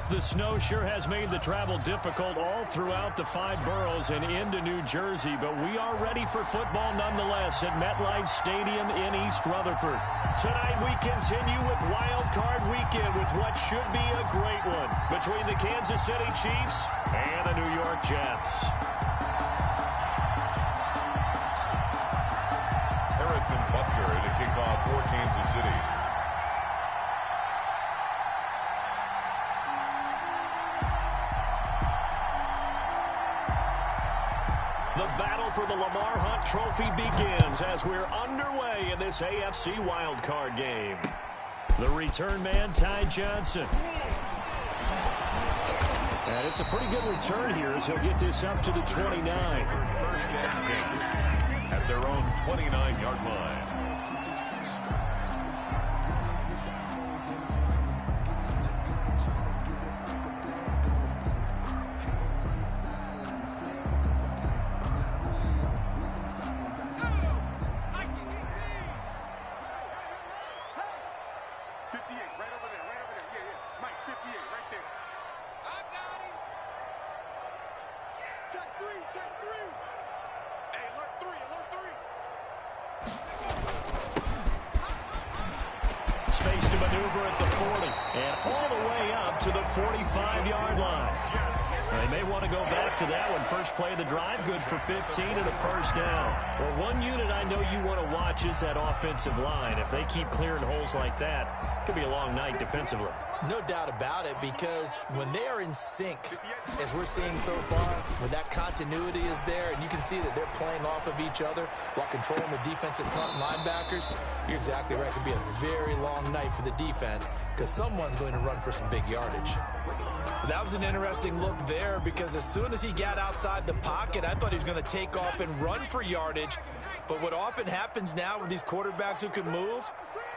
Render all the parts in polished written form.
The snow sure has made the travel difficult all throughout the 5 boroughs and into New Jersey, but we are ready for football nonetheless at MetLife Stadium in East Rutherford. Tonight we continue with Wild Card Weekend with what should be a great one between the Kansas City Chiefs and the New York Jets. Harrison Butker to kick off for Kansas City. The battle for the Lamar Hunt Trophy begins as we're underway in this AFC wildcard game. The return man, Ty Johnson. And it's a pretty good return here as he'll get this up to the 29. First and 10 at their own 29-yard line. Space to maneuver at the 40 and all the way up to the 45-yard line. They may want to go back to that one. First play of the drive, good for 15 and a first down. Well, one unit I know you want to watch is that offensive line. If they keep clearing holes like that, it could be a long night defensively. No doubt about it, because when they are in sync, as we're seeing so far, when that continuity is there, and you can see that they're playing off of each other while controlling the defensive front linebackers, you're exactly right. It could be a very long night for the defense because someone's going to run for some big yardage. That was an interesting look there because as soon as he got outside the pocket, I thought he was going to take off and run for yardage. But what often happens now with these quarterbacks who can move,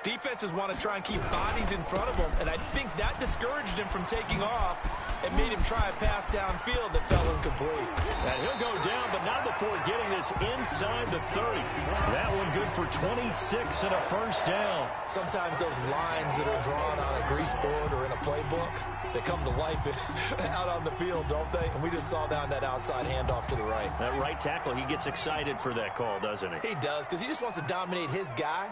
defenses want to try and keep bodies in front of them, and I think that discouraged him from taking off and made him try a pass downfield that fell incomplete. And he'll go down, but not before getting this inside the 30. That one good for 26 and a first down. Sometimes those lines that are drawn on a grease board or in a playbook, they come to life out on the field, don't they? And we just saw down that outside handoff to the right. That right tackle, he gets excited for that call, doesn't he? He does, because he just wants to dominate his guy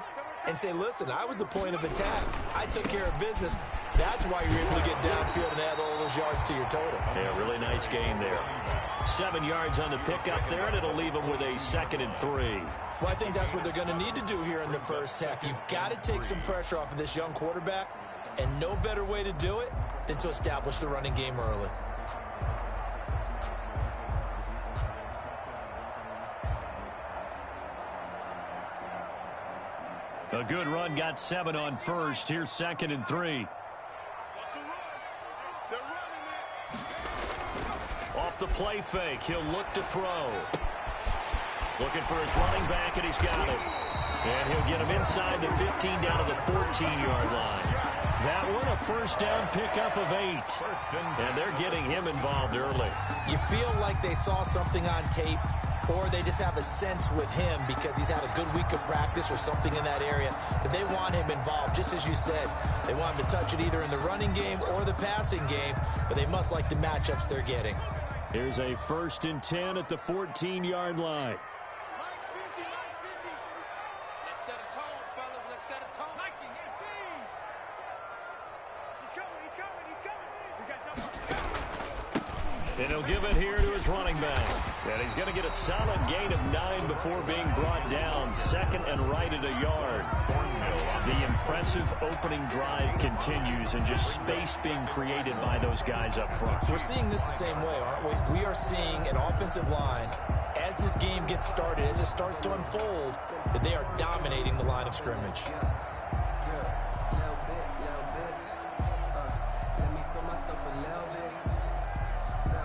and say, listen, I was the point of attack. I took care of business. That's why you're able to get downfield and add all those yards to your total. Yeah, really nice gain there. 7 yards on the pickup there, and it'll leave them with a 2nd and 3. Well, I think that's what they're going to need to do here in the first half. You've got to take some pressure off of this young quarterback, and no better way to do it than to establish the running game early. A good run, got 7 on first. Here's 2nd and 3. Off the play fake, he'll look to throw. Looking for his running back, and he's got it. And he'll get him inside the 15 down to the 14-yard line. That one, a first down pickup of 8. And they're getting him involved early. You feel like they saw something on tape, or they just have a sense with him because he's had a good week of practice or something in that area that they want him involved. Just as you said, they want him to touch it either in the running game or the passing game, but they must like the matchups they're getting. Here's a 1st and 10 at the 14-yard line. Let's set a tone, fellas. Let's set a tone. Nike, And he'll give it here to his running back. And he's going to get a solid gain of 9 before being brought down. 2nd and right at a yard. The impressive opening drive continues and just space being created by those guys up front. We're seeing this the same way, aren't we? We are seeing an offensive line, as this game gets started, as it starts to unfold, that they are dominating the line of scrimmage.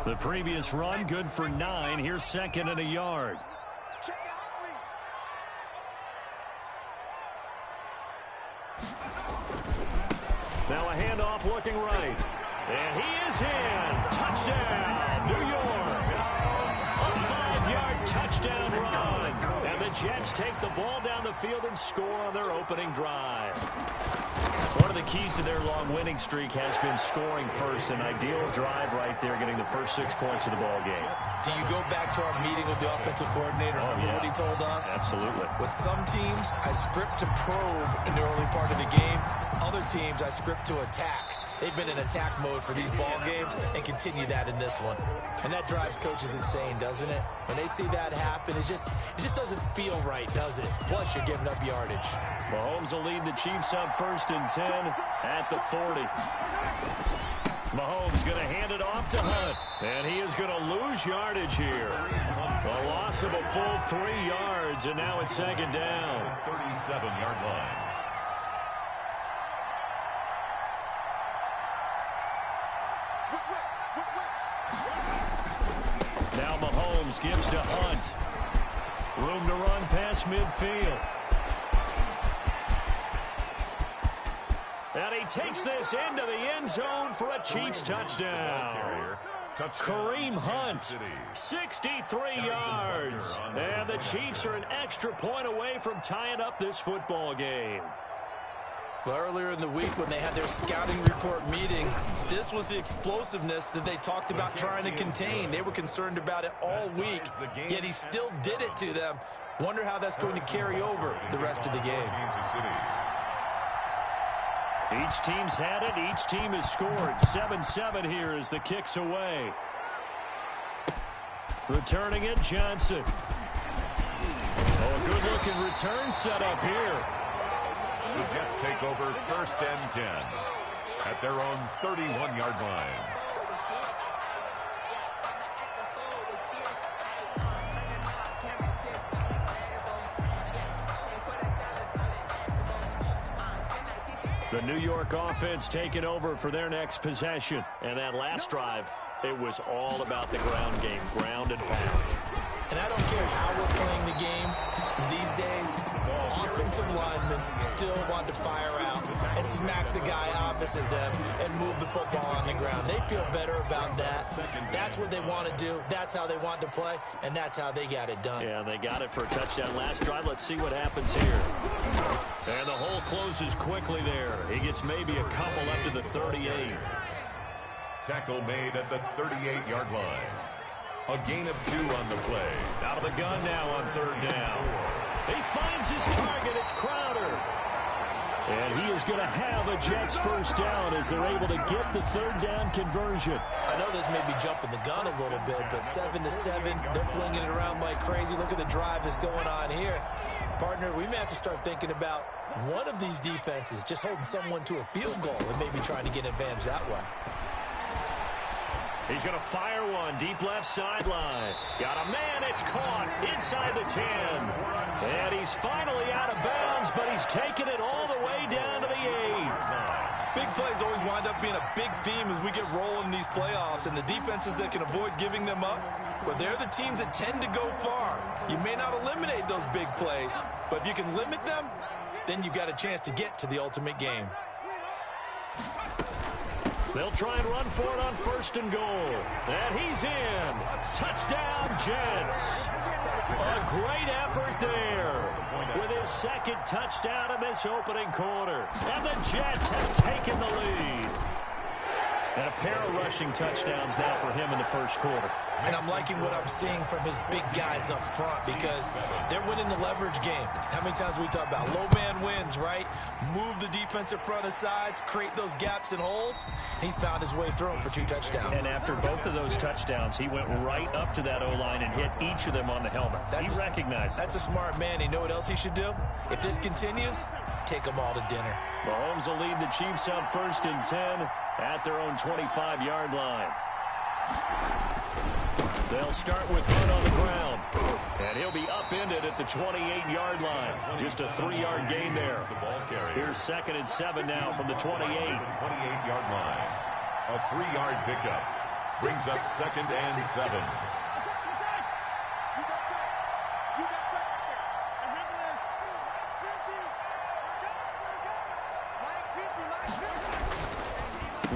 The previous run, good for 9. Here's 2nd and a yard. Now a handoff looking right. And he is in. Touchdown, New York. A 5-yard touchdown run. And the Jets take the ball down the field and score on their opening drive. One of the keys to their long winning streak has been scoring first. An ideal drive right there, getting the first 6 points of the ball game. Do you go back to our meeting with the offensive coordinator? Remember what he told us? Absolutely. With some teams, I script to probe in the early part of the game. Other teams, I script to attack. They've been in attack mode for these ball games and continue that in this one. And that drives coaches insane, doesn't it? When they see that happen, it just doesn't feel right, does it? Plus, you're giving up yardage. Mahomes will lead the Chiefs up 1st and 10 at the 40. Mahomes going to hand it off to Hunt. And he is going to lose yardage here. A loss of a full 3 yards, and now it's 2nd down. 37-yard line. Now Mahomes gives to Hunt. Room to run past midfield. And he takes this into the end zone for a Chiefs touchdown. Kareem Hunt, 63 yards. And the Chiefs are an extra point away from tying up this football game. Well, earlier in the week when they had their scouting report meeting, this was the explosiveness that they talked about trying to contain. They were concerned about it all week, yet he still did it to them. Wonder how that's going to carry over the rest of the game. Each team's had it. Each team has scored. 7-7 here as the kick's away. Returning it, Johnson. Oh, a good-looking return set up here. The Jets take over 1st and 10 at their own 31-yard line. The New York offense taking over for their next possession. And that last drive, it was all about the ground game, ground and pound. And I don't care how we're playing the game these days, offensive linemen still want to fire out and smack the guy opposite them and move the football on the ground. They feel better about that. That's what they want to do. That's how they want to play, and that's how they got it done. Yeah, they got it for a touchdown last drive. Let's see what happens here. And the hole closes quickly there. He gets maybe a couple up to the 38. Tackle made at the 38-yard line. A gain of 2 on the play. Out of the gun now on 3rd down. He finds his target. It's Crowder. And he is going to have a Jets first down as they're able to get the 3rd down conversion. I know this may be jumping the gun a little bit, but 7-7, they're flinging it around like crazy. Look at the drive that's going on here. Partner, we may have to start thinking about one of these defenses just holding someone to a field goal and maybe trying to get an advantage that way. He's going to fire one deep left sideline. Got a man. It's caught inside the 10. And he's finally out of bounds, but he's taking it all the way down to the 8. Big plays always wind up being a big theme as we get rolling in these playoffs, and the defenses that can avoid giving them up, but they're the teams that tend to go far. You may not eliminate those big plays, but if you can limit them, then you've got a chance to get to the ultimate game. They'll try and run for it on 1st and goal. And he's in. Touchdown, Jets. A great effort there with his 2nd touchdown in this opening quarter. And the Jets have taken the lead. And a pair of rushing touchdowns now for him in the 1st quarter. And I'm liking what I'm seeing from his big guys up front because they're winning the leverage game. How many times we talk about low man wins, right? Move the defensive front aside, create those gaps and holes. He's found his way through them for 2 touchdowns. And after both of those touchdowns, he went right up to that O-line and hit each of them on the helmet. He recognized. That's a smart man. You know what else he should do? If this continues, take them all to dinner. Mahomes will lead the Chiefs up 1st and 10 at their own 25-yard line. They'll start with Hunt on the ground. And he'll be upended at the 28-yard line. Just a 3-yard gain there. Here's 2nd and 7 now from the 28. 28-yard line. A 3-yard pickup. Brings up 2nd and 7.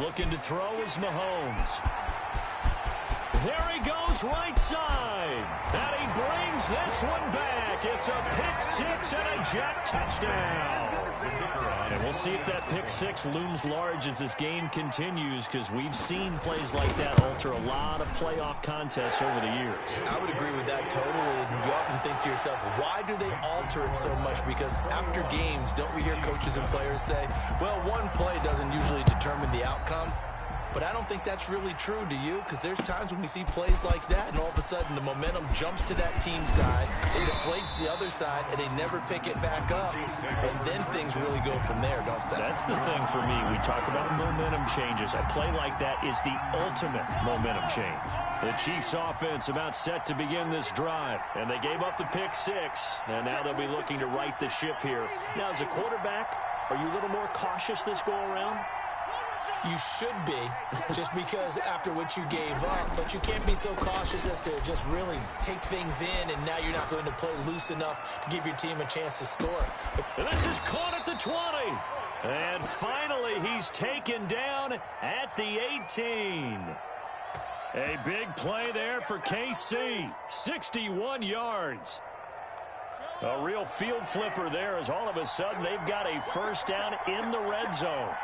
Looking to throw is Mahomes. There he goes right side. And he brings this one back. It's a pick 6 and a Jet touchdown. And we'll see if that pick six looms large as this game continues, because we've seen plays like that alter a lot of playoff contests over the years. I would agree with that totally. And you often think to yourself, why do they alter it so much? Because after games, don't we hear coaches and players say, well, one play doesn't usually determine the outcome? But I don't think that's really true, do you? Because there's times when we see plays like that, and all of a sudden the momentum jumps to that team side, it deflates the other side, and they never pick it back up. And then things really go from there, don't they? That's the thing for me. We talk about momentum changes. A play like that is the ultimate momentum change. The Chiefs offense about set to begin this drive, and they gave up the pick six, and now they'll be looking to right the ship here. Now, as a quarterback, are you a little more cautious this go around? You should be, just because after what you gave up, but you can't be so cautious as to just really take things in, and now you're not going to play loose enough to give your team a chance to score. And this is caught at the 20. And finally, he's taken down at the 18. A big play there for KC, 61 yards. A real field flipper there, as all of a sudden they've got a first down in the red zone.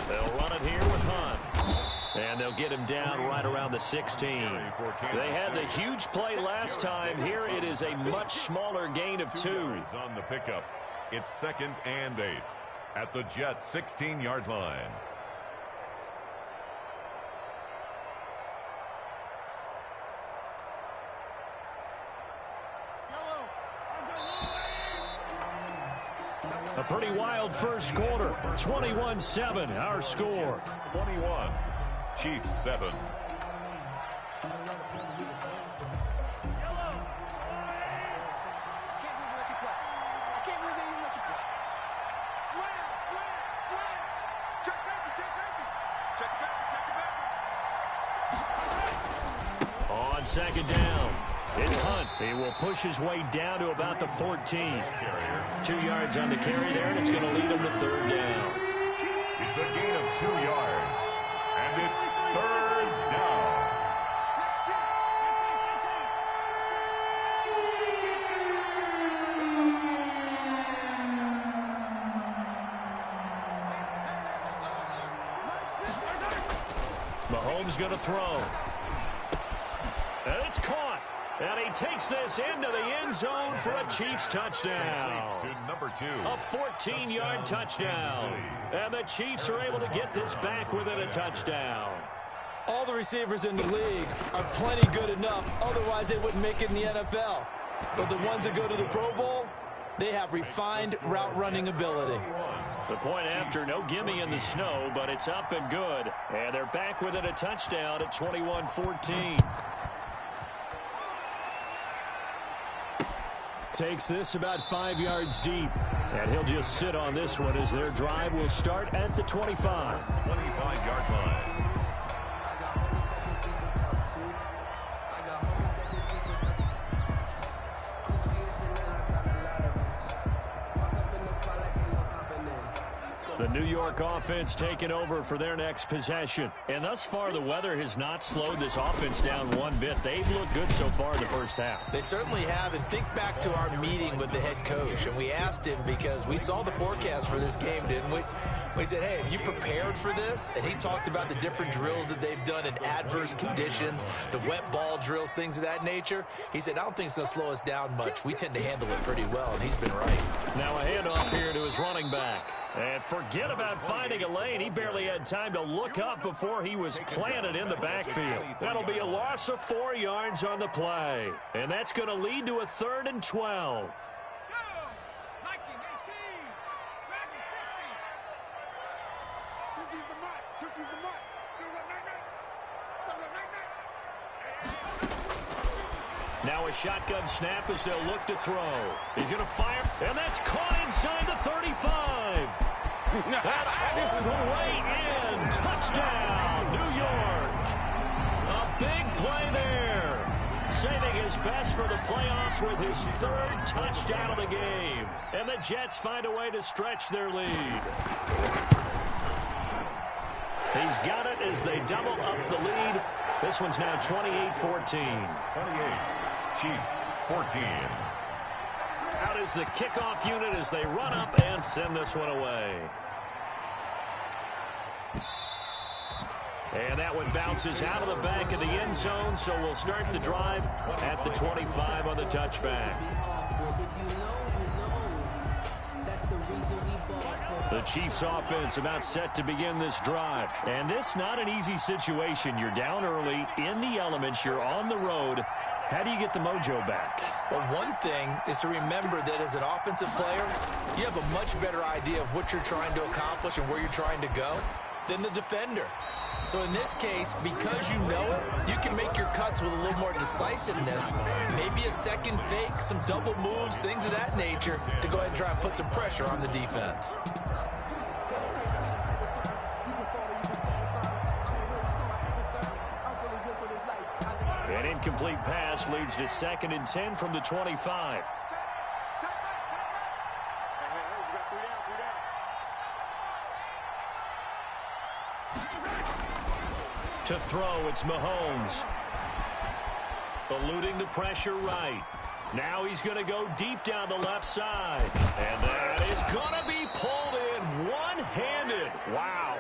They'll run it here with Hunt. And they'll get him down right around the 16. They had the huge play last time. Here it is a much smaller gain of 2. On the pickup. It's 2nd and 8 at the Jets 16-yard line. A pretty wild first quarter. 21-7, our score. 21. Chiefs 7. On second down, it's Hunt. He will push his way down to about the 14. 2 yards on the carry there, and it's going to lead him to third down. It's a gain of 2 yards, and it's third down. Mahomes going to throw. And it's caught. And he takes this into the end zone for a Chiefs touchdown. To number 2. A 14-yard touchdown. And the Chiefs are able to get this back within a touchdown. All the receivers in the league are plenty good enough. Otherwise, they wouldn't make it in the NFL. But the ones that go to the Pro Bowl, they have refined route running ability. The point after, no gimme in the snow, but it's up and good. And they're back within a touchdown at 21-14. Takes this about 5 yards deep. And he'll just sit on this one as their drive will start at the 25. 25-yard line. The New York offense taking over for their next possession. And thus far, the weather has not slowed this offense down one bit. They've looked good so far in the first half. They certainly have. And think back to our meeting with the head coach. And we asked him, because we saw the forecast for this game, didn't we? We said, hey, have you prepared for this? And he talked about the different drills that they've done in adverse conditions, the wet ball drills, things of that nature. He said, I don't think it's going to slow us down much. We tend to handle it pretty well, and he's been right. Now a handoff here to his running back. And forget about finding a lane. He barely had time to look up before he was planted in the backfield. That'll be a loss of 4 yards on the play. And that's going to lead to a 3rd and 12. Now a shotgun snap as they'll look to throw. He's going to fire, and that's caught inside the 35. And all the way in. Touchdown, New York. A big play there. Saving his best for the playoffs with his 3rd touchdown of the game. And the Jets find a way to stretch their lead. He's got it as they double up the lead. This one's now 28-14. 28, Chiefs 14. Out is the kickoff unit as they run up and send this one away. And that one bounces out of the back of the end zone, so we'll start the drive at the 25 on the touchback. The Chiefs offense about set to begin this drive. And this not an easy situation. You're down early, in the elements, you're on the road. How do you get the mojo back? Well, one thing is to remember that as an offensive player, you have a much better idea of what you're trying to accomplish and where you're trying to go than the defender. So in this case, because you know it, you can make your cuts with a little more decisiveness, maybe a second fake, some double moves, things of that nature, to go ahead and try and put some pressure on the defense. An incomplete pass leads to 2nd and 10 from the 25. To throw, it's Mahomes. Eluding the pressure right. Now he's going to go deep down the left side. And that is going to be pulled in one-handed. Wow.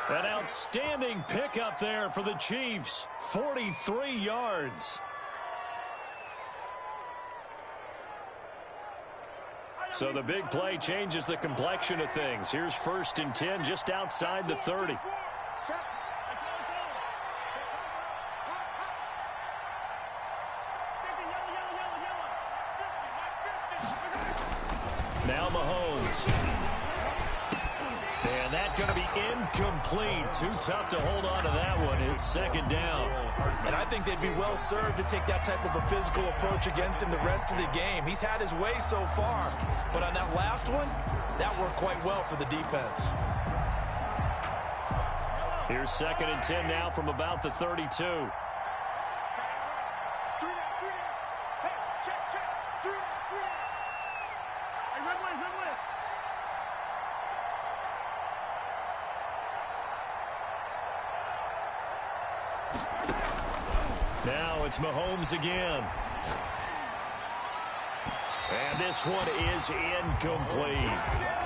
An outstanding pickup there for the Chiefs. 43 yards. So the big play changes the complexion of things. Here's 1st and 10 just outside the 30. Now Mahomes. And that's going to be incomplete. Too tough to hold on to that one. It's 2nd down. And I think they'd be well served to take that type of a physical approach against him the rest of the game. He's had his way so far. But on that last one, that worked quite well for the defense. Here's 2nd and 10 now from about the 32. Now it's Mahomes again. And this one is incomplete.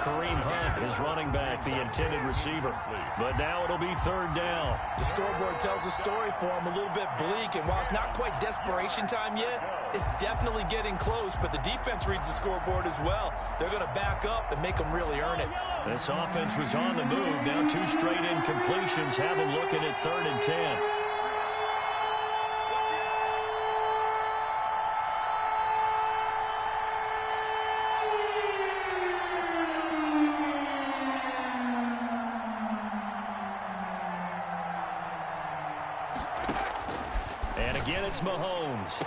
Kareem Hunt is running back, the intended receiver. But now it'll be 3rd down. The scoreboard tells a story for him, a little bit bleak. And while it's not quite desperation time yet, it's definitely getting close. But the defense reads the scoreboard as well. They're going to back up and make them really earn it. This offense was on the move. Now 2 straight incompletions have them looking at 3rd and 10. And again, it's Mahomes.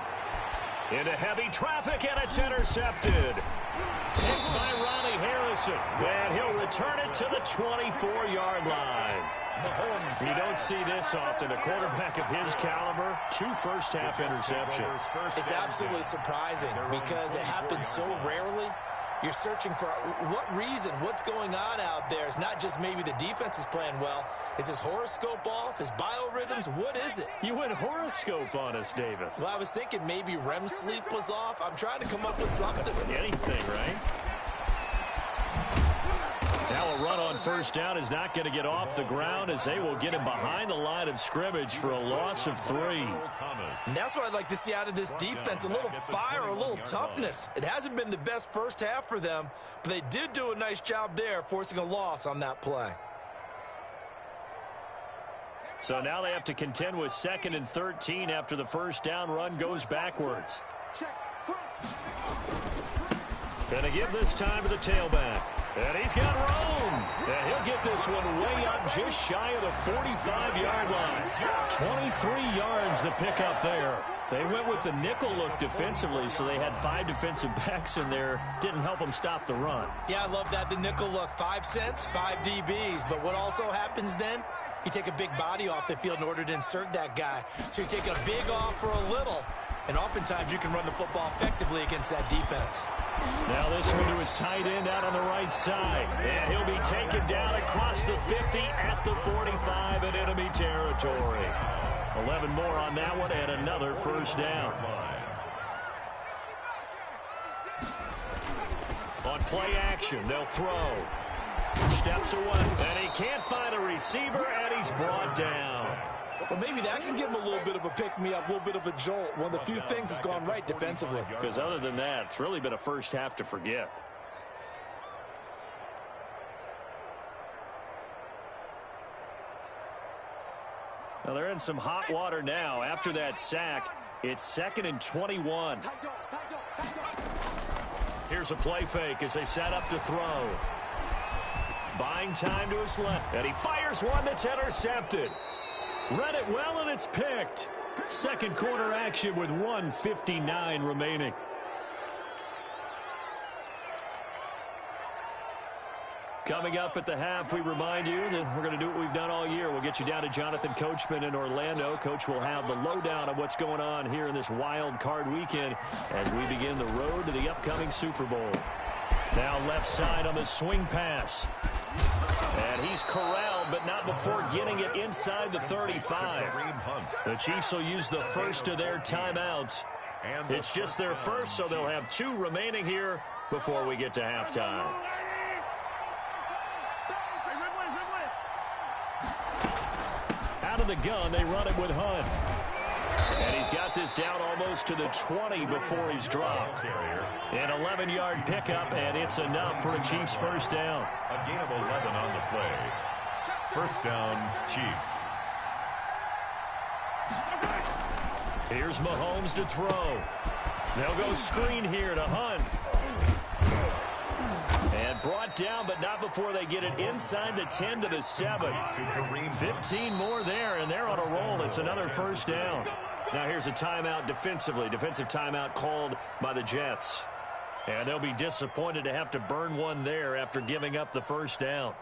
Into heavy traffic, and it's intercepted. Picked by Ronnie Harrison. And he'll return it to the 24-yard line. You don't see this often. A quarterback of his caliber, 2 first-half interceptions. It's absolutely surprising because it happens so rarely. You're searching for what reason, what's going on out there. It's not just maybe the defense is playing well. Is his horoscope off? His biorhythms? What is it? You went horoscope on us, Davis. Well, I was thinking maybe REM sleep was off. I'm trying to come up with something. Anything, right? Now a run on 1st down is not going to get off the ground as they will get him behind the line of scrimmage for a loss of 3. And that's what I'd like to see out of this defense, a little fire, a little toughness. It hasn't been the best first half for them, but they did do a nice job there forcing a loss on that play. So now they have to contend with 2nd and 13 after the 1st down run goes backwards. Gonna give this time to the tailback. And he's got room. And he'll get this one way up just shy of the 45-yard line. 23 yards the pickup there. They went with the nickel look defensively, so they had 5 defensive backs in there. Didn't help them stop the run. Yeah, I love that, the nickel look. 5 cents, 5 DBs. But what also happens then, you take a big body off the field in order to insert that guy. So you're taking a big off for a little. And oftentimes you can run the football effectively against that defense. Now this one to his tight end out on the right side. And he'll be taken down across the 50 at the 45 in enemy territory. 11 more on that one and another first down. On play action, they'll throw. Steps away, and he can't find a receiver, and he's brought down. Well, maybe that can give him a little bit of a pick-me-up, a little bit of a jolt. One of the few things that's gone right defensively. Because other than that, it's really been a first half to forget. Now they're in some hot water now. After that sack, it's 2nd and 21. Here's a play fake as they set up to throw. Buying time to his left, and he fires one that's intercepted. Read it well, and it's picked. Second quarter action with 1:59 remaining. Coming up at the half, we remind you that we're going to do what we've done all year. We'll get you down to Jonathan Coachman in Orlando. Coach will have the lowdown of what's going on here in this wild card weekend as we begin the road to the upcoming Super Bowl. Now left side on the swing pass. And he's corralled, but not before getting it inside the 35. The Chiefs will use the first of their timeouts. It's just their first, so they'll have 2 remaining here before we get to halftime. Out of the gun, they run it with Hunt. And he's got this down almost to the 20 before he's dropped. An 11-yard pickup, and it's enough for a Chiefs first down. A gain of 11 on the play. First down, Chiefs. Here's Mahomes to throw. They'll go screen here to Hunt. And brought down, but not before they get it inside the 10 to the 7. 15 more there, and they're on a roll. It's another first down. Now here's a timeout defensively. Defensive timeout called by the Jets. And they'll be disappointed to have to burn one there after giving up the first down.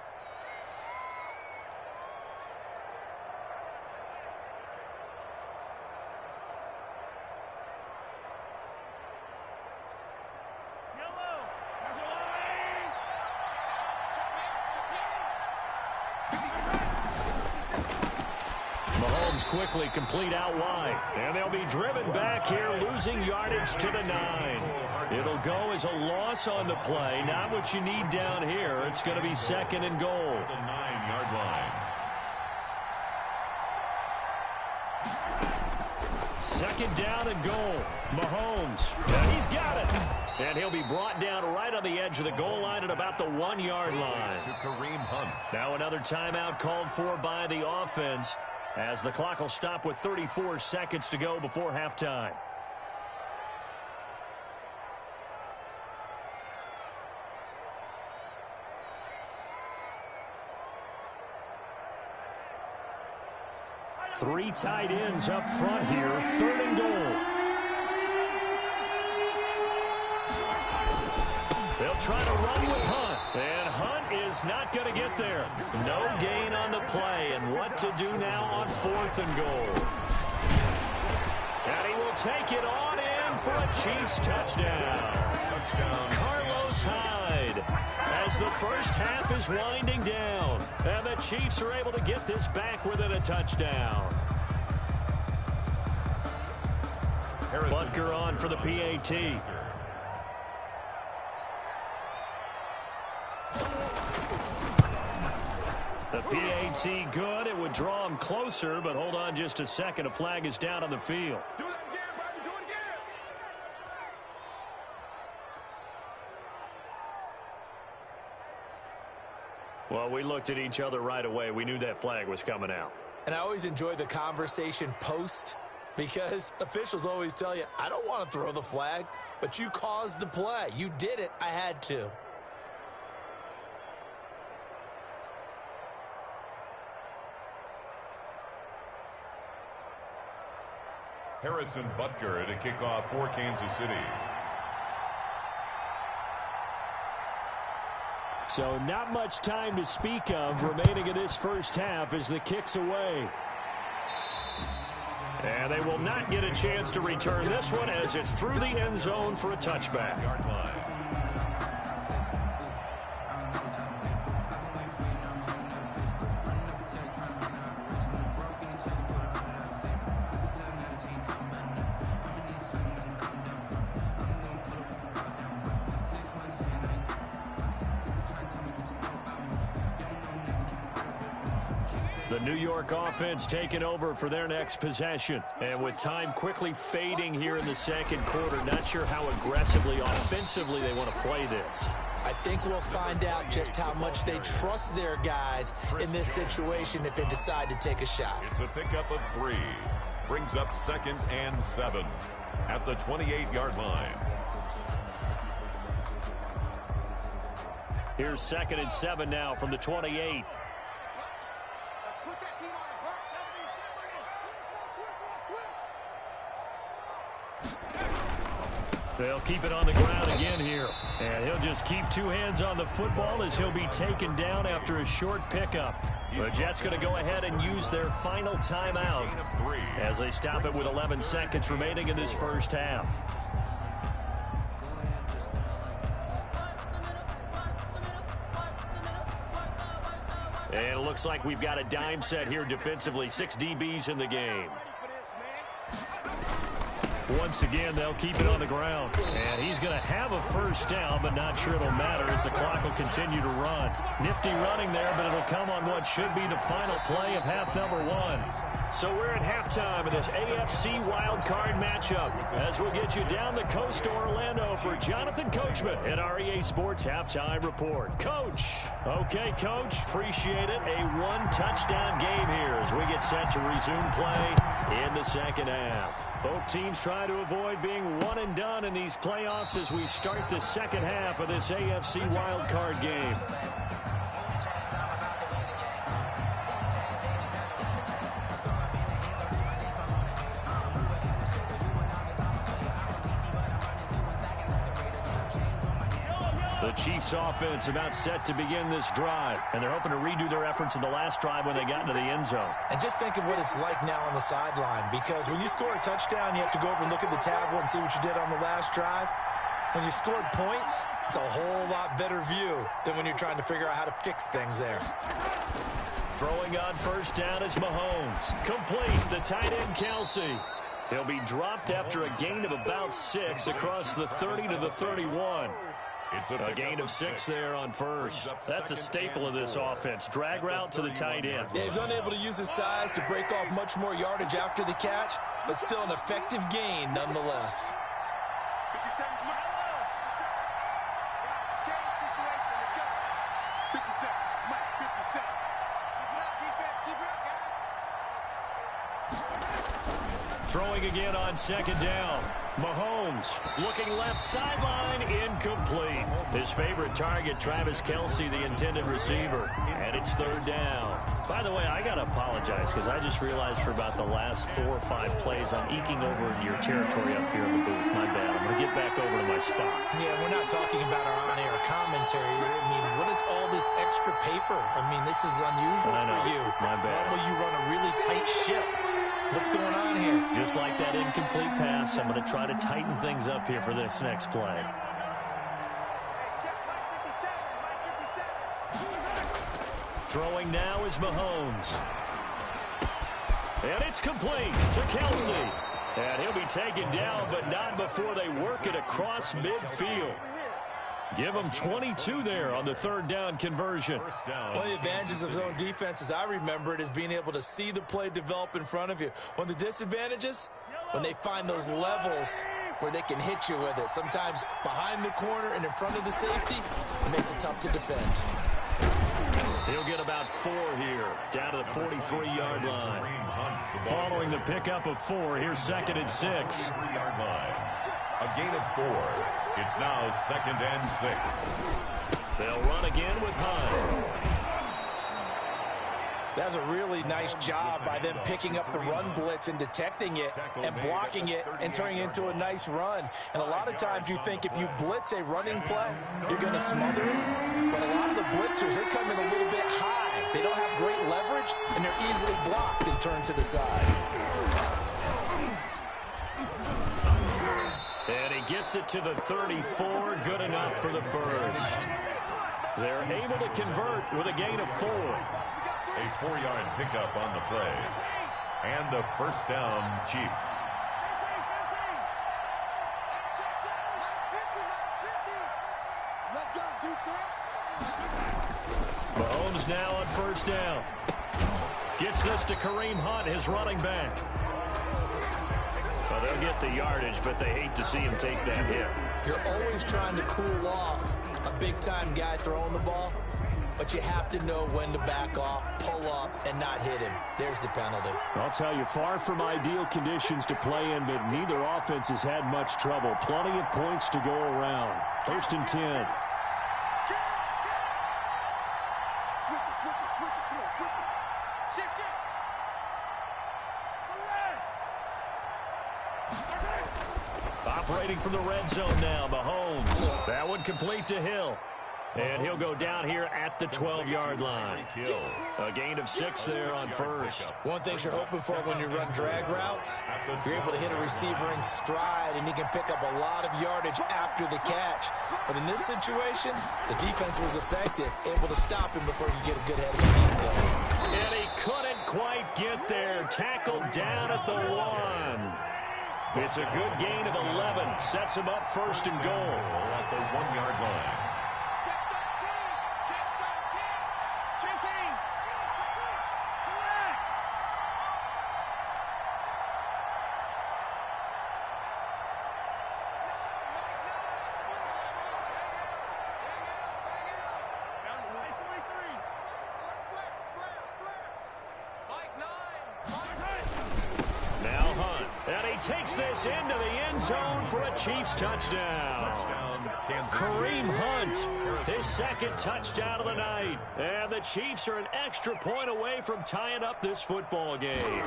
Quickly complete out wide. And they'll be driven back here, losing yardage to the 9. It'll go as a loss on the play. Not what you need down here. It's going to be 2nd and goal. The 9-yard line. 2nd down and goal. Mahomes. And he's got it. And he'll be brought down right on the edge of the goal line at about the 1-yard line. To Kareem Hunt. Now another timeout called for by the offense, as the clock will stop with 34 seconds to go before halftime. Three tight ends up front here. 3rd and goal. They'll try to run with Hunt. And Hunt is not going to get there. No gain on the play. And what to do now on 4th and goal. And he will take it on in for a Chiefs touchdown. Carlos Hyde, as the first half is winding down. And the Chiefs are able to get this back within a touchdown. Butker on for the PAT. The PAT good. It would draw him closer, but hold on just a second. A flag is down on the field. Do it again, baby. Do it again. Well, we looked at each other right away. We knew that flag was coming out. And I always enjoy the conversation post, because officials always tell you, I don't want to throw the flag, but you caused the play. You did it. I had to. Harrison Butker to kick off for Kansas City. So not much time to speak of remaining in this first half as the kick's away. And they will not get a chance to return this one as it's through the end zone for a touchback. The New York offense taking over for their next possession. And with time quickly fading here in the second quarter, not sure how aggressively, offensively they want to play this. I think we'll find out just how much they trust their guys in this situation if they decide to take a shot. It's a pickup of 3. Brings up 2nd and 7 at the 28-yard line. Here's 2nd and 7 now from the 28. They'll keep it on the ground again here. And he'll just keep 2 hands on the football as he'll be taken down after a short pickup. The Jets going to go ahead and use their final timeout as they stop it with 11 seconds remaining in this first half. And it looks like we've got a dime set here defensively. 6 DBs in the game. Once again, they'll keep it on the ground. And he's going to have a first down, but not sure it'll matter as the clock will continue to run. Nifty running there, but it'll come on what should be the final play of half number 1. So we're at halftime of this AFC wildcard matchup as we'll get you down the coast to Orlando for Jonathan Coachman at our EA Sports Halftime Report. Coach. Okay, Coach. Appreciate it. A 1-touchdown game here as we get set to resume play in the second half. Both teams try to avoid being one and done in these playoffs as we start the second half of this AFC wildcard game. The Chiefs offense about set to begin this drive, and they're hoping to redo their efforts in the last drive when they got into the end zone. And just think of what it's like now on the sideline, because when you score a touchdown, you have to go over and look at the tablet and see what you did on the last drive. When you scored points, it's a whole lot better view than when you're trying to figure out how to fix things there. Throwing on first down is Mahomes. Complete, the tight end Kelsey. He'll be dropped after a gain of about 6 across the 30 to the 31. It's A gain of 6 there on first. That's a staple of this offense. Drag route to the tight end. Yeah, he was unable to use his size to break off much more yardage after the catch, but still an effective gain nonetheless. Throwing again on second down. Mahomes looking left sideline, incomplete. His favorite target, Travis Kelce, the intended receiver. And it's third down. By the way, I got to apologize because I just realized for about the last 4 or 5 plays I'm eking over into your territory up here in the booth. My bad. I'm going to get back over to my spot. Yeah, we're not talking about our on-air commentary. I mean, what is all this extra paper? I mean, this is unusual for you. My bad. Normally you run a really tight ship. What's going on here? Just like that incomplete pass, I'm going to try to tighten things up here for this next play. Throwing now is Mahomes. And it's complete to Kelce. And he'll be taken down, but not before they work it across midfield. Give him 22 there on the third down conversion. One of the advantages of zone defense, as I remember it, is being able to see the play develop in front of you. One of the disadvantages, when they find those levels where they can hit you with it. Sometimes behind the corner and in front of the safety, it makes it tough to defend. He'll get about 4 here, down to the 43-yard line. Following the pickup of 4, here's 2nd and 6. A gain of 4. It's now 2nd and 6. They'll run again with Hunt. That was a really nice job by them picking up the run blitz and detecting it and blocking it and turning it into a nice run. And a lot of times you think if you blitz a running play, you're going to smother it. But a lot of the blitzers, they come in a little bit high. They don't have great leverage, and they're easily blocked and turned to the side. And he gets it to the 34. Good enough for the first. They're able to convert with a gain of 4. A 4-yard pickup on the play. And the first down, Chiefs. Mahomes now on first down. Gets this to Kareem Hunt, his running back. Well, they'll get the yardage, but they hate to see him take that hit. You're always trying to cool off a big-time guy throwing the ball, but you have to know when to back off, pull up, and not hit him. There's the penalty. I'll tell you, far from ideal conditions to play in, but neither offense has had much trouble. Plenty of points to go around. First and 10. Operating from the red zone now, Mahomes. That one complete to Hill. And he'll go down here at the 12-yard line. A gain of 6 there on first. One thing you're hoping for when you run drag routes, you're able to hit a receiver in stride, and he can pick up a lot of yardage after the catch. But in this situation, the defense was effective, able to stop him before you get a good head of steam going. And he couldn't quite get there. Tackled down at the 1. It's a good gain of 11. Sets him up first and goal. At the 1-yard line. Takes this into the end zone for a Chiefs touchdown. Kareem Hunt, his second touchdown of the night. And the Chiefs are an extra point away from tying up this football game.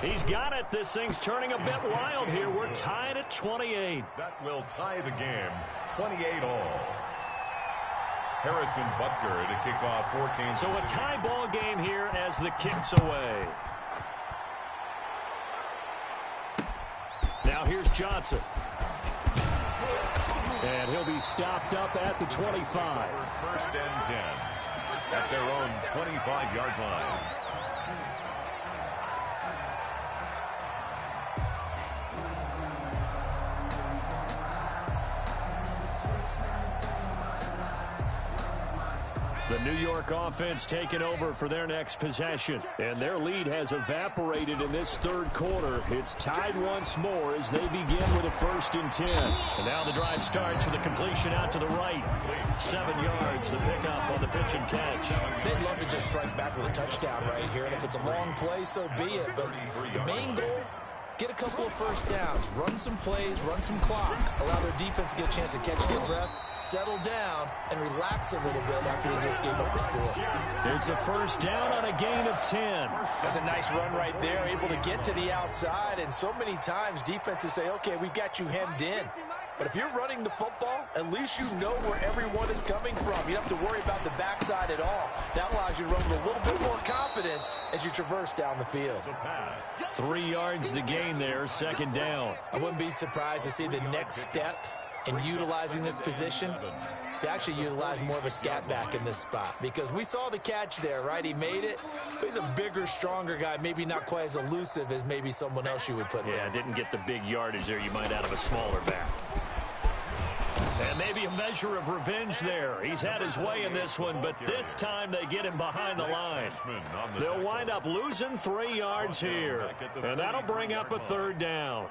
He's got it. This thing's turning a bit wild here. We're tied at 28. That will tie the game, 28 all. Harrison Butker to kick off for Kansas So a tie ball game here as the kick's away. Now here's Johnson. And he'll be stopped up at the 25. First and 10 at their own 25-yard line. The New York offense taking over for their next possession. And their lead has evaporated in this third quarter. It's tied once more as they begin with a first and 10. And now the drive starts with a completion out to the right. 7 yards, the pickup on the pitch and catch. They'd love to just strike back with a touchdown right here. And if it's a long play, so be it. But the main goal, get a couple of first downs, run some plays, run some clock, allow their defense to get a chance to catch their breath, settle down, and relax a little bit after they just gave up a score. It's a first down on a gain of 10. That's a nice run right there, able to get to the outside, and so many times defenses say, okay, we've got you hemmed in. But if you're running the football, at least you know where everyone is coming from. You don't have to worry about the backside at all. That allows you to run with a little bit more confidence as you traverse down the field. 3 yards the gain there, second down. I wouldn't be surprised to see the next step in utilizing this position is to actually utilize more of a scat back in this spot. Because we saw the catch there, right? He made it, but he's a bigger, stronger guy, maybe not quite as elusive as maybe someone else you would put there. Yeah, didn't get the big yardage there you might out of a smaller back. And maybe a measure of revenge there. He's had his way in this one, but this time they get him behind the line. They'll wind up losing 3 yards here, and that'll bring up a third down.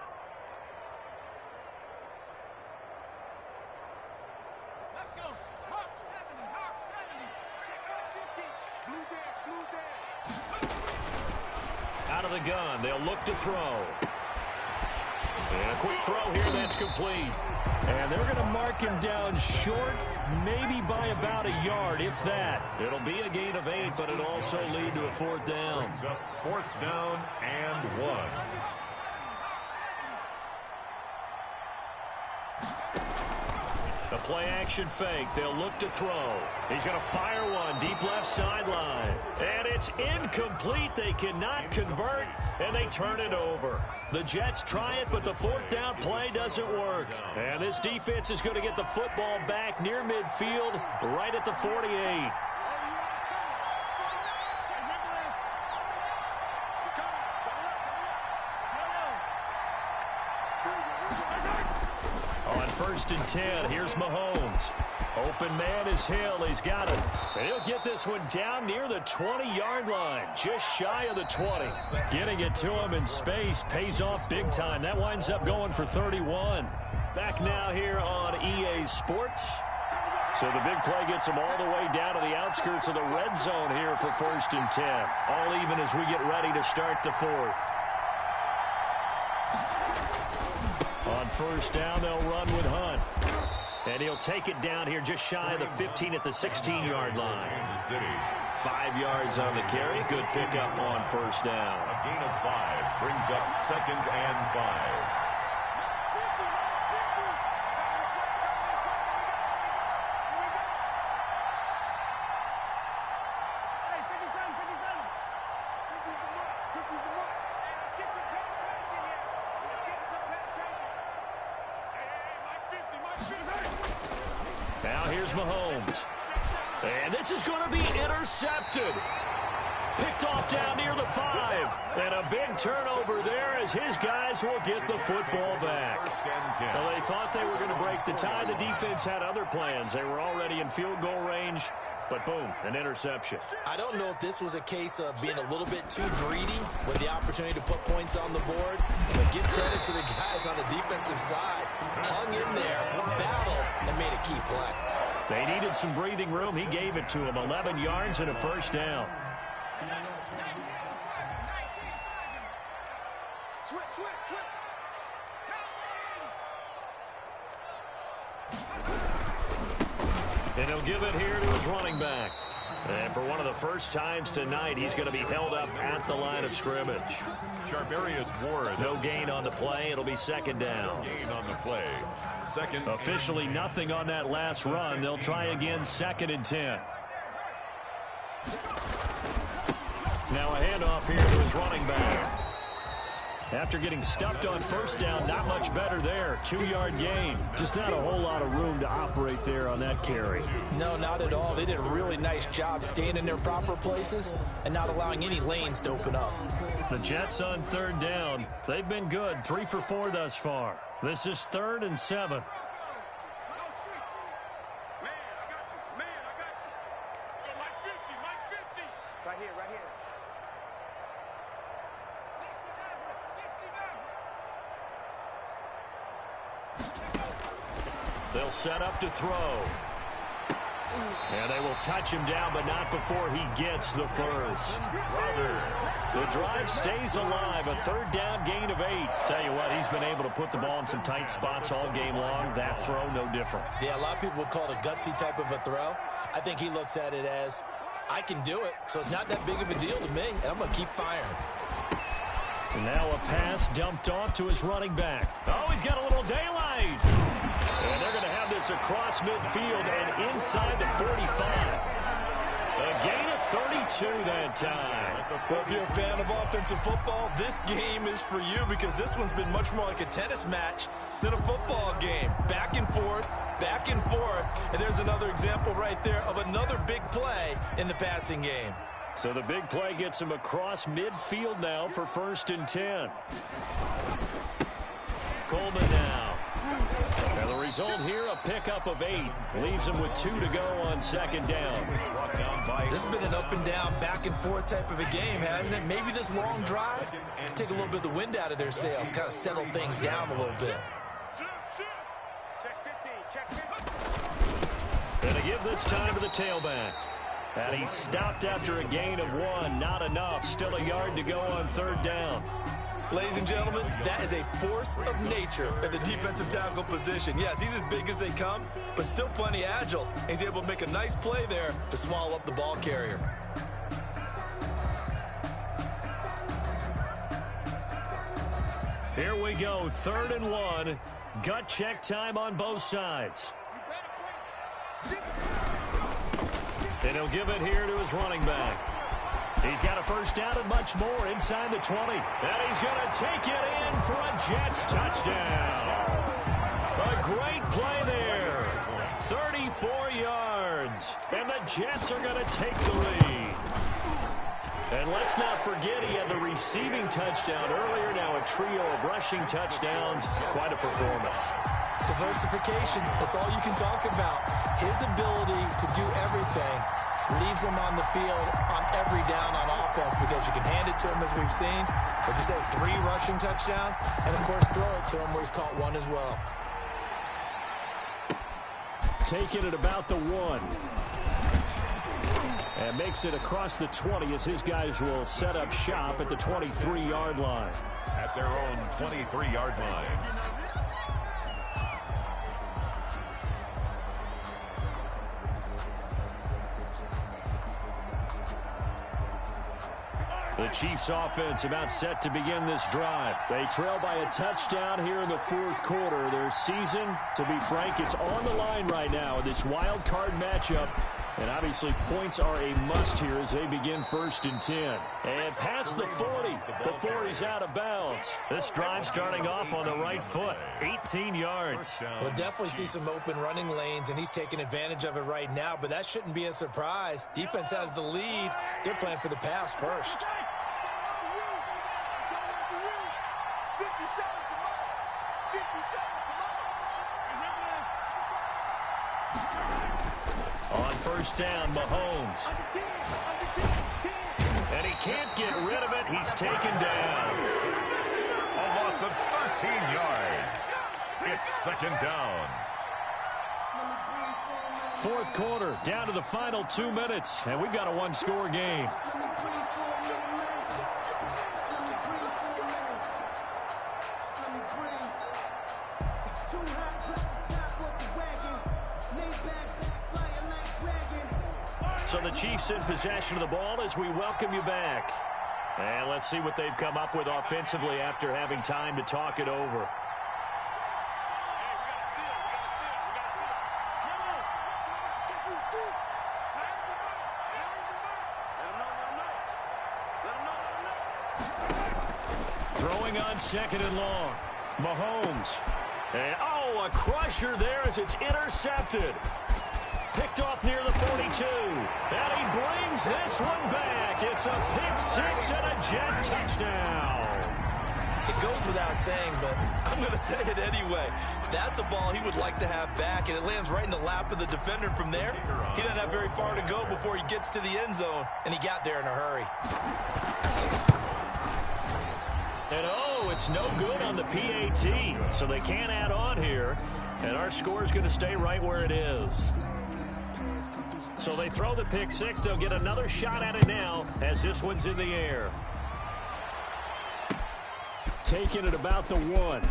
Out of the gun, they'll look to throw. And a quick throw here, that's complete. And they're going to mark him down short, maybe by about a yard, if that. It'll be a gain of 8, but it'll also lead to a fourth down. Fourth down and 1. The play action fake. They'll look to throw. He's going to fire one deep left sideline. And it's incomplete. They cannot convert, and they turn it over. The Jets try it, but the fourth down play doesn't work. And this defense is going to get the football back near midfield, right at the 48. On 1st and 10, here's Mahomes. Open man is Hill. He's got it. And he'll get this one down near the 20-yard line, just shy of the 20. Getting it to him in space pays off big time. That winds up going for 31. Back now here on EA Sports. So the big play gets him all the way down to the outskirts of the red zone here for 1st and 10. All even as we get ready to start the fourth. On 1st down, they'll run with Hunt. And he'll take it down here just shy of the 15 at the 16-yard line. 5 yards on the carry. Good pickup on 1st down. A gain of 5 brings up 2nd and 5. Now here's Mahomes. And this is going to be intercepted. Picked off down near the 5. And a big turnover there as his guys will get the football back. Well, they thought they were going to break the tie. The defense had other plans. They were already in field goal range. But boom, an interception. I don't know if this was a case of being a little bit too greedy with the opportunity to put points on the board. But give credit to the guys on the defensive side. Hung in there, battled, and made a key play. They needed some breathing room. He gave it to them. 11 yards and a 1st down. And he'll give it here to his running back. And for one of the first times tonight, he's going to be held up at the line of scrimmage. Charvarius Ward. No gain on the play. It'll be 2nd down. Gain on the play. 2nd. Officially nothing on that last run. They'll try again 2nd and 10. Now a handoff here to his running back. After getting stuffed on 1st down, not much better there. 2-yard gain. Just not a whole lot of room to operate there on that carry. No, not at all. They did a really nice job staying in their proper places and not allowing any lanes to open up. The Jets on 3rd down. They've been good. 3 for 4 thus far. This is 3rd and 7. They'll set up to throw. And they will touch him down, but not before he gets the first. The drive stays alive. A 3rd down gain of 8. Tell you what, he's been able to put the ball in some tight spots all game long. That throw, no different. Yeah, a lot of people would call it a gutsy type of a throw. I think he looks at it as, I can do it, so it's not that big of a deal to me, and I'm going to keep firing. And now a pass dumped off to his running back. Oh, he's got a little daylight. And they're going to have this across midfield and inside the 45. A gain of 32 that time. Well, if you're a fan of offensive football, this game is for you because this one's been much more like a tennis match than a football game. Back and forth, and there's another example right there of another big play in the passing game. So the big play gets him across midfield now for 1st and 10. Coleman now. And the result here, a pickup of 8. Leaves him with 2 to go on 2nd down. This has been an up and down, back and forth type of a game, hasn't it? Maybe this long drive, take a little bit of the wind out of their sails, kind of settle things down a little bit. And they give this time to the tailback. And he stopped after a gain of 1. Not enough. Still a yard to go on 3rd down. Ladies and gentlemen, that is a force of nature at the defensive tackle position. Yes, he's as big as they come, but still plenty agile. He's able to make a nice play there to swallow up the ball carrier. Here we go, 3rd and 1. Gut check time on both sides. And he'll give it here to his running back. He's got a first down and much more inside the 20. And he's going to take it in for a Jets touchdown. A great play there. 34 yards. And the Jets are going to take the lead. And let's not forget he had the receiving touchdown earlier. Now a trio of rushing touchdowns. Quite a performance. Diversification, that's all you can talk about. His ability to do everything leaves him on the field on every down on offense because you can hand it to him as we've seen. But just had 3 rushing touchdowns and, of course, throw it to him where he's caught 1 as well. Taking it about the 1. And makes it across the 20 as his guys will set up shop at the 23-yard line. At their own 23-yard line. The Chiefs offense about set to begin this drive. They trail by a touchdown here in the 4th quarter. Their season, to be frank, it's on the line right now in this wild card matchup. And obviously points are a must here as they begin 1st and 10. And past the 40 before he's out of bounds. This drive starting off on the right foot. 18 yards. We'll definitely see some open running lanes, and he's taking advantage of it right now. But that shouldn't be a surprise. Defense has the lead. They're playing for the pass first. On first down, Mahomes. And he can't get rid of it. He's taken down. A loss of 13 yards. It's 2nd down. 4th quarter, down to the final 2 minutes. And we've got a 1-score game. So the Chiefs in possession of the ball as we welcome you back. And let's see what they've come up with offensively after having time to talk it over. Throwing on 2nd and long. Mahomes. And, a crusher there as it's intercepted. Picked off near the 42. And he brings this one back. It's a pick-6 and a Jet touchdown. It goes without saying, but I'm going to say it anyway. That's a ball he would like to have back, and it lands right in the lap of the defender. From there, he doesn't have very far to go before he gets to the end zone, and he got there in a hurry. And, it's no good on the PAT, so they can't add on here. And our score is going to stay right where it is. So they throw the pick-6. They'll get another shot at it now as this one's in the air. Taking it about the 1.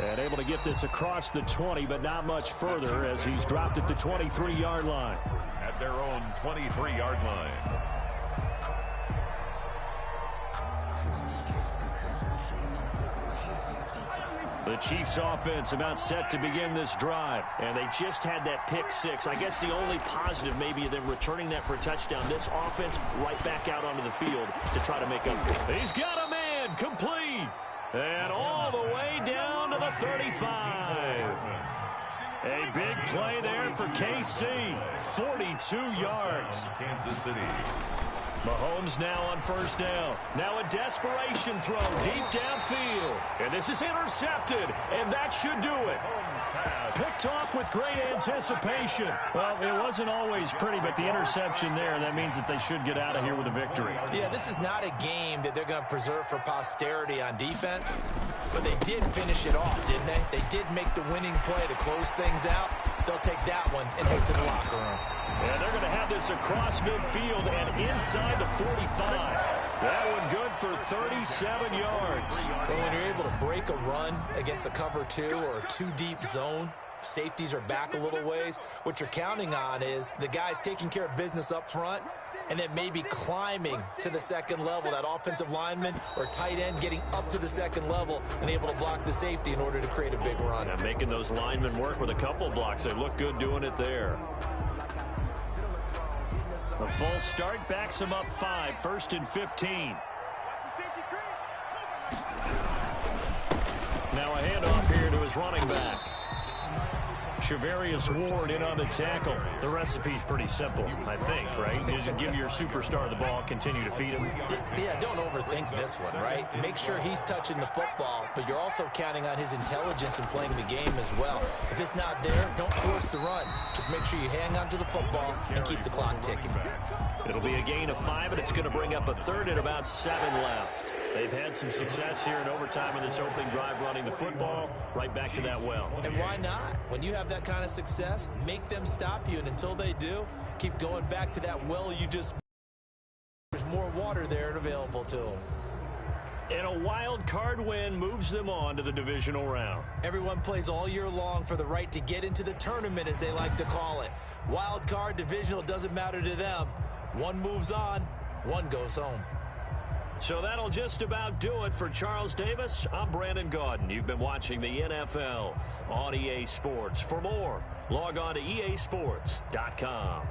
And able to get this across the 20, but not much further as he's dropped at the 23-yard line. At their own 23-yard line. The Chiefs offense about set to begin this drive. And they just had that pick-6. I guess the only positive maybe of them returning that for a touchdown. This offense right back out onto the field to try to make up. He's got a man complete. And all the way down to the 35. A big play there for KC. 42 yards. Kansas City. Mahomes now on first down. Now a desperation throw deep downfield. And this is intercepted. And that should do it. Picked off with great anticipation. Well, it wasn't always pretty, but the interception there, that means that they should get out of here with a victory. Yeah, this is not a game that they're going to preserve for posterity on defense. But they did finish it off, didn't they? They did make the winning play to close things out. They'll take that one and head to the locker room. And they're going to have this across midfield and inside the 45. That one good for 37 yards. But when you're able to break a run against a cover 2 or a 2-deep zone, safeties are back a little ways. What you're counting on is the guys taking care of business up front and then maybe climbing to the second level, that offensive lineman or tight end getting up to the second level and able to block the safety in order to create a big run. Yeah, making those linemen work with a couple blocks. They look good doing it there. A false start backs him up 5, 1st and 15. Now a handoff here to his running back. Charvarius Ward in on the tackle. The recipe's pretty simple, I think, right? Just give your superstar the ball, continue to feed him. Yeah, don't overthink this one, right? Make sure he's touching the football, but you're also counting on his intelligence in playing the game as well. If it's not there, don't force the run. Just make sure you hang on to the football and keep the clock ticking. It'll be a gain of 5, and it's going to bring up a 3rd and about 7 left. They've had some success here in overtime in this opening drive running the football. Right back to that well. And why not? When you have that kind of success, make them stop you. And until they do, keep going back to that well you just... There's more water there and available to them. And a wild card win moves them on to the divisional round. Everyone plays all year long for the right to get into the tournament, as they like to call it. Wild card, divisional, doesn't matter to them. One moves on, one goes home. So that'll just about do it for Charles Davis. I'm Brandon Gaudin. You've been watching the NFL on EA Sports. For more, log on to easports.com.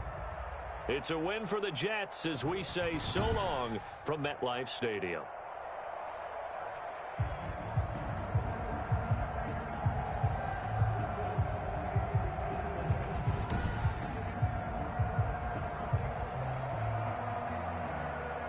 It's a win for the Jets as we say so long from MetLife Stadium.